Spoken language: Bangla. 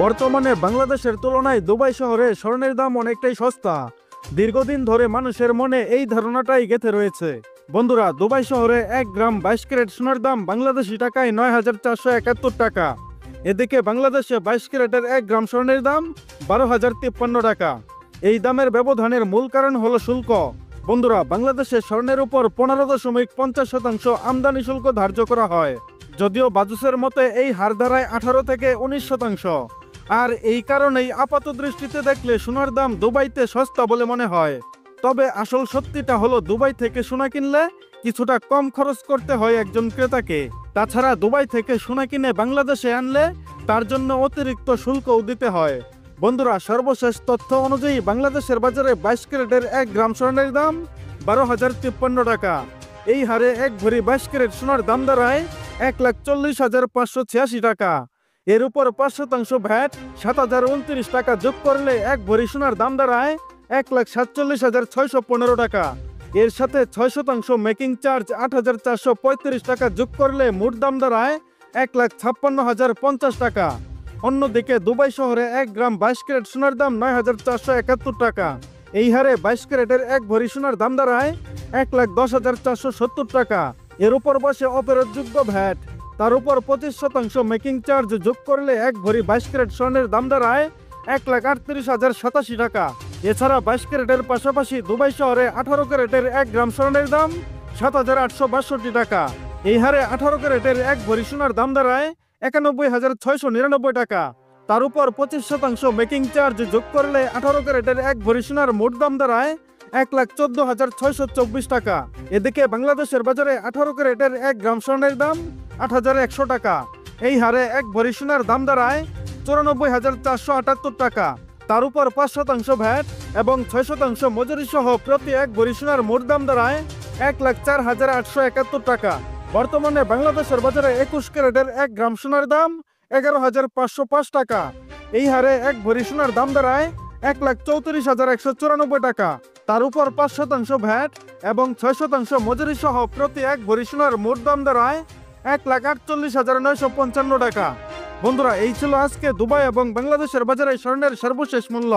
বর্তমানে বাংলাদেশের তুলনায় দুবাই শহরে স্বর্ণের দাম অনেকটাই সস্তা। দীর্ঘদিন ধরে মানুষের মনে এই ধারণাটাই গেঁথে রয়েছে। বন্ধুরা, দুবাই শহরে 1 গ্রাম 22 ক্যারেট সোনার দাম বাংলাদেশি টাকায় 9,471 টাকা। এদিকে বাংলাদেশে 22 ক্যারেটের 1 গ্রাম স্বর্ণের দাম 12,053 টাকা। এই দামের ব্যবধানের মূল কারণ হলো শুল্ক। বন্ধুরা, বাংলাদেশে স্বর্ণের উপর 15.50% আমদানি শুল্ক ধার্য করা হয়, যদিও বাজুসের মতে এই হার দাঁড়ায় 18 থেকে 19%। আর এই কারণেই আপাত দৃষ্টিতে দেখলে সোনার দাম দুবাইতে সস্তা বলে মনে হয়। তবে আসল সত্যিটা হলো, দুবাই থেকে সোনা কিনলে কিছুটা কম খরচ করতে হয় একজন ক্রেতাকে। তাছাড়া দুবাই থেকে সোনা কিনে বাংলাদেশে আনলে তার জন্য অতিরিক্ত শুল্কও দিতে হয়। বন্ধুরা, সর্বশেষ তথ্য অনুযায়ী বাংলাদেশের বাজারে 22 ক্যারেটের 1 গ্রাম স্বর্ণের দাম 12,053 টাকা। এই হারে 1 ভরি 22 ক্যারেট সোনার দাম দাঁড়ায় 1,40,586 টাকা। এর উপর 5% ভ্যাট 7,029 টাকা যোগ করলে 1 ভরি সোনার দাম দাঁড়ায় 1,47,615 টাকা। এর সাথে 6% মেকিং চার্জ 8,435 টাকা যোগ করলে মোট দাম দাঁড়ায় 1,56,050 টাকা। অন্যদিকে দুবাই শহরে 1 গ্রাম 22 ক্যারেট সোনার দাম 9,471 টাকা। এই হারে 22 ক্যারেটের 1 ভরি সোনার দাম দাঁড়ায় 1,10,470 টাকা। এর উপর বসে অপেরোধযোগ্য ভ্যাট, তার উপর 25% মেকিং চার্জ যোগ করলে 1 ভরি 22 ক্যারেট স্বর্ণের দাম দাঁড়ায় 1,38,087 টাকা। এছাড়া 22 ক্যারেটের পাশাপাশি দুবাই শহরে 18 ক্যারেটের 1 গ্রাম স্বর্ণের দাম 7,862 টাকা। এই হারে 18 ক্যারেটের 1 ভরি সোনার দাম দাঁড়ায় 91,699 টাকা। তার উপর 25% মেকিং চার্জ যোগ করলে 18 ক্যারেটের 1 ভরি সোনার মোট দাম দাঁড়ায় 1,14,624 টাকা। এদিকে বাংলাদেশের বাজারে 18 ক্যারেটের 1 গ্রাম স্বর্ণের দাম 8,100 টাকা। এই হারে 1 ভরি সোনার দাম দাঁড়ায় 94,478 টাকা। তার উপর 5% ভ্যাট এবং 6% মজুরি সহ প্রতি 1 ভরি সোনার মোট দাম দাঁড়ায় 1,04,871 টাকা। বর্তমানে বাংলাদেশের বাজারে 21 ক্যারেটের 1 গ্রাম সোনার দাম 11,505 টাকা। এই হারে 1 ভরি সোনার দাম দাঁড়ায় 1,34,194 টাকা। তার উপর 5% ভ্যাট এবং 6% মজুরি সহ প্রতি 1 ভরি সোনার মোট দাম দাঁড়ায় 1,48,955 টাকা। বন্ধুরা, এই ছিল আজকে দুবাই এবং বাংলাদেশের বাজারে স্বর্ণের সর্বশেষ মূল্য।